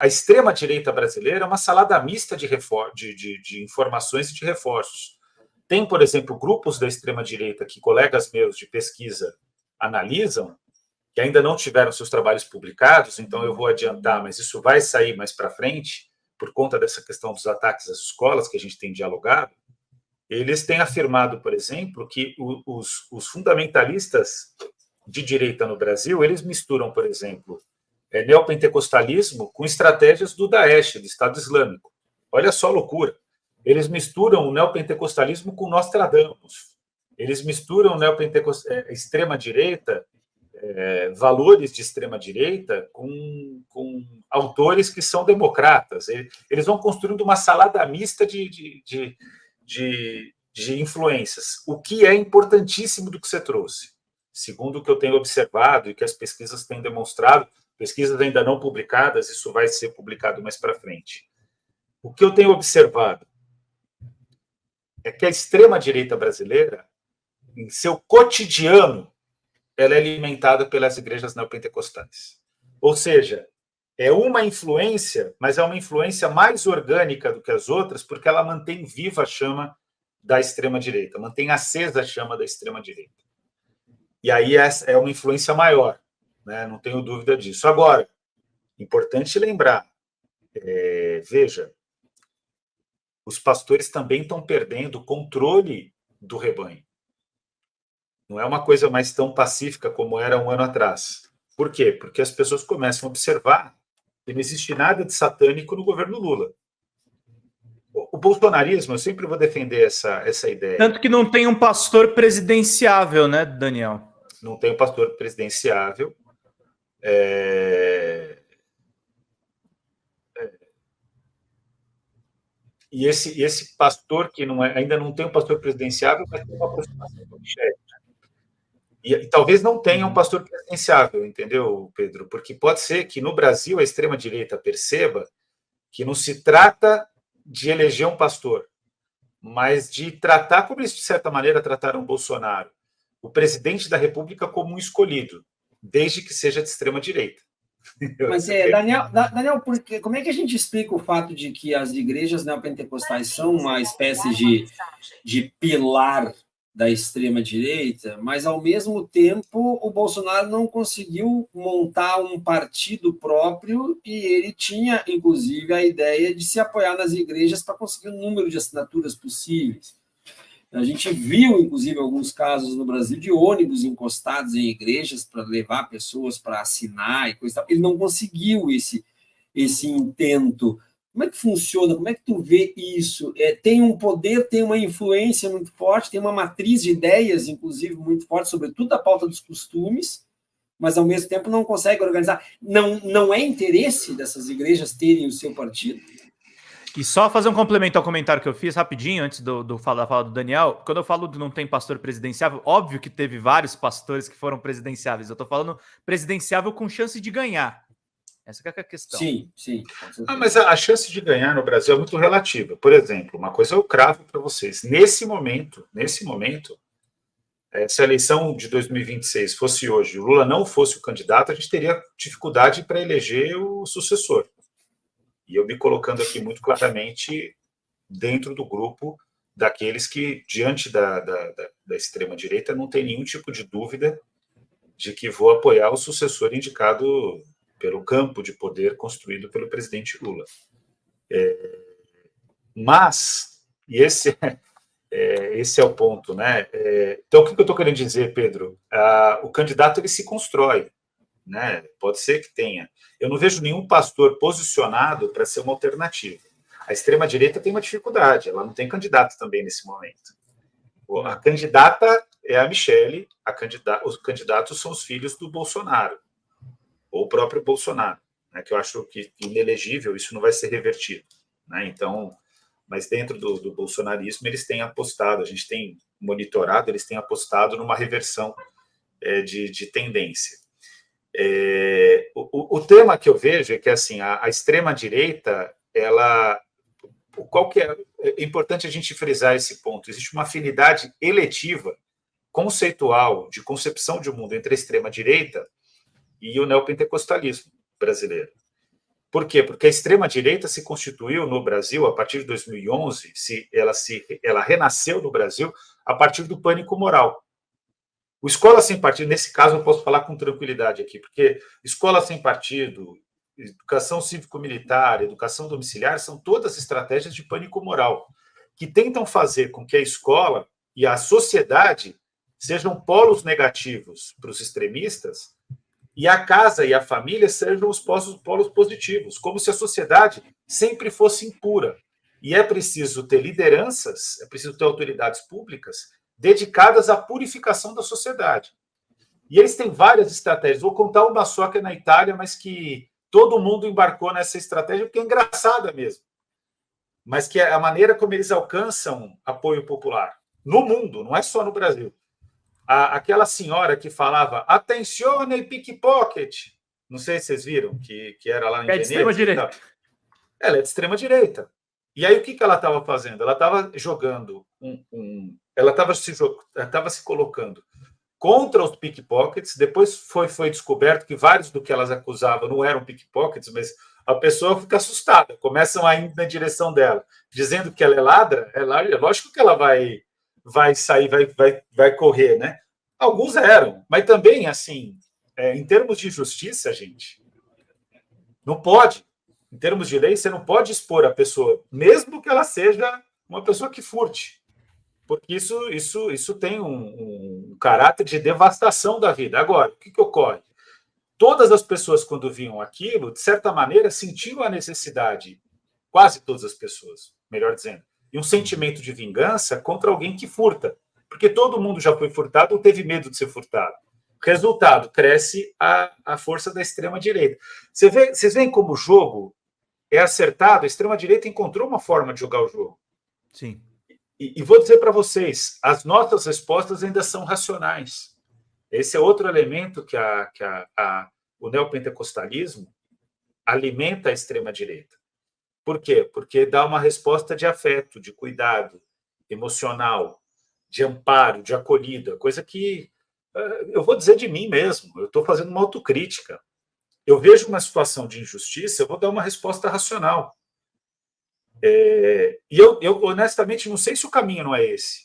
a extrema-direita brasileira é uma salada mista de informações e de reforços. Tem, por exemplo, grupos da extrema-direita que colegas meus de pesquisa analisam, que ainda não tiveram seus trabalhos publicados, então eu vou adiantar, mas isso vai sair mais para frente, por conta dessa questão dos ataques às escolas que a gente tem dialogado. Eles têm afirmado, por exemplo, que os fundamentalistas de direita no Brasil, eles misturam, por exemplo, neopentecostalismo com estratégias do Daesh, do Estado Islâmico. Olha só a loucura. Eles misturam o neopentecostalismo com Nostradamus. Eles misturam extrema-direita, valores de extrema-direita com autores que são democratas. Eles vão construindo uma salada mista de influências, o que é importantíssimo do que você trouxe. Segundo o que eu tenho observado e que as pesquisas têm demonstrado, pesquisas ainda não publicadas, isso vai ser publicado mais para frente. O que eu tenho observado é que a extrema-direita brasileira, em seu cotidiano, ela é alimentada pelas igrejas neopentecostais. Ou seja, é uma influência, mas é uma influência mais orgânica do que as outras, porque ela mantém viva a chama da extrema-direita, mantém acesa a chama da extrema-direita. E aí é uma influência maior, né? Não tenho dúvida disso. Agora, importante lembrar, veja, os pastores também estão perdendo o controle do rebanho. Não é uma coisa mais tão pacífica como era um ano atrás. Por quê? Porque as pessoas começam a observar que não existe nada de satânico no governo Lula. O bolsonarismo, eu sempre vou defender essa ideia. Tanto que não tem um pastor presidenciável, né, Daniel? Não tem um pastor presidenciável. E esse pastor que ainda não tem um pastor presidenciável, mas tem uma aproximação com o Michel. E talvez não tenha um pastor presidenciável, entendeu, Pedro? Porque pode ser que no Brasil a extrema-direita perceba que não se trata de eleger um pastor, mas de tratar, como eles de certa maneira trataram Bolsonaro, o presidente da República como um escolhido, desde que seja de extrema-direita. Mas, Daniel, como é que a gente explica o fato de que as igrejas neopentecostais são uma espécie de pilar da extrema-direita, mas, ao mesmo tempo, o Bolsonaro não conseguiu montar um partido próprio e ele tinha, inclusive, a ideia de se apoiar nas igrejas para conseguir o número de assinaturas possíveis. A gente viu, inclusive, alguns casos no Brasil de ônibus encostados em igrejas para levar pessoas para assinar e coisa tal. Ele não conseguiu esse intento. Como é que funciona? Como é que tu vê isso? Tem um poder, tem uma influência muito forte, tem uma matriz de ideias, inclusive, muito forte, sobretudo a pauta dos costumes, mas, ao mesmo tempo, não consegue organizar. Não é interesse dessas igrejas terem o seu partido? E só fazer um complemento ao comentário que eu fiz rapidinho, antes da fala do Daniel. Quando eu falo de não tem pastor presidenciável, óbvio que teve vários pastores que foram presidenciáveis. Eu tô falando presidenciável com chance de ganhar. Essa que é a questão. Sim. Mas a chance de ganhar no Brasil é muito relativa. Por exemplo, uma coisa eu cravo para vocês. Nesse momento, se a eleição de 2026 fosse hoje, o Lula não fosse o candidato, a gente teria dificuldade para eleger o sucessor. E eu me colocando aqui muito claramente dentro do grupo daqueles que, diante da extrema-direita, não tem nenhum tipo de dúvida de que vou apoiar o sucessor indicado pelo campo de poder construído pelo presidente Lula. Mas, e esse é o ponto, né? Então, o que eu estou querendo dizer, Pedro? O candidato ele se constrói, né? Pode ser que tenha. Eu não vejo nenhum pastor posicionado para ser uma alternativa. A extrema-direita tem uma dificuldade, ela não tem candidato também nesse momento. A candidata é a Michele, os candidatos são os filhos do Bolsonaro, ou o próprio Bolsonaro, né? Que eu acho que inelegível, isso não vai ser revertido, né? Então, mas dentro do bolsonarismo eles têm apostado, a gente tem monitorado, eles têm apostado numa reversão de tendência. O tema que eu vejo é que assim a extrema-direita, é importante a gente frisar esse ponto. Existe uma afinidade eletiva, conceitual, de concepção de mundo entre a extrema-direita e o neopentecostalismo brasileiro. Por quê? Porque a extrema-direita se constituiu no Brasil a partir de 2011, ela renasceu no Brasil a partir do pânico moral. O Escola Sem Partido, nesse caso eu posso falar com tranquilidade aqui, porque Escola Sem Partido, educação cívico-militar, educação domiciliar, são todas estratégias de pânico moral, que tentam fazer com que a escola e a sociedade sejam polos negativos para os extremistas, e a casa e a família sejam os polos positivos, como se a sociedade sempre fosse impura. E é preciso ter lideranças, é preciso ter autoridades públicas dedicadas à purificação da sociedade. E eles têm várias estratégias. Vou contar uma só que é na Itália, mas que todo mundo embarcou nessa estratégia, porque é engraçada mesmo. Mas que é a maneira como eles alcançam apoio popular. No mundo, não é só no Brasil. Aquela senhora que falava "Attenzione pickpocket", não sei se vocês viram, que era lá em Veneza. É de extrema-direita. Ela é de extrema-direita. E aí o que ela estava fazendo? Ela estava jogando ela estava se colocando contra os pickpockets. Depois foi descoberto que vários do que elas acusavam não eram pickpockets, mas a pessoa fica assustada, começam a ir na direção dela, dizendo que ela é ladra. É lógico que ela vai sair, vai correr, né? Alguns eram, mas também, assim, em termos de justiça, gente, não pode. Em termos de lei, você não pode expor a pessoa, mesmo que ela seja uma pessoa que furte, porque isso tem um caráter de devastação da vida. Agora, o que ocorre? Todas as pessoas, quando viam aquilo, de certa maneira, sentiam a necessidade, quase todas as pessoas, melhor dizendo, e um sentimento de vingança contra alguém que furta, porque todo mundo já foi furtado ou teve medo de ser furtado. Resultado, cresce a força da extrema-direita. Vocês veem como o jogo é acertado? A extrema-direita encontrou uma forma de jogar o jogo. Sim. E vou dizer para vocês, as nossas respostas ainda são racionais. Esse é outro elemento que o neopentecostalismo alimenta a extrema-direita. Por quê? Porque dá uma resposta de afeto, de cuidado emocional, de amparo, de acolhida, coisa que eu vou dizer de mim mesmo, eu estou fazendo uma autocrítica. Eu vejo uma situação de injustiça, eu vou dar uma resposta racional. E eu honestamente não sei se o caminho não é esse.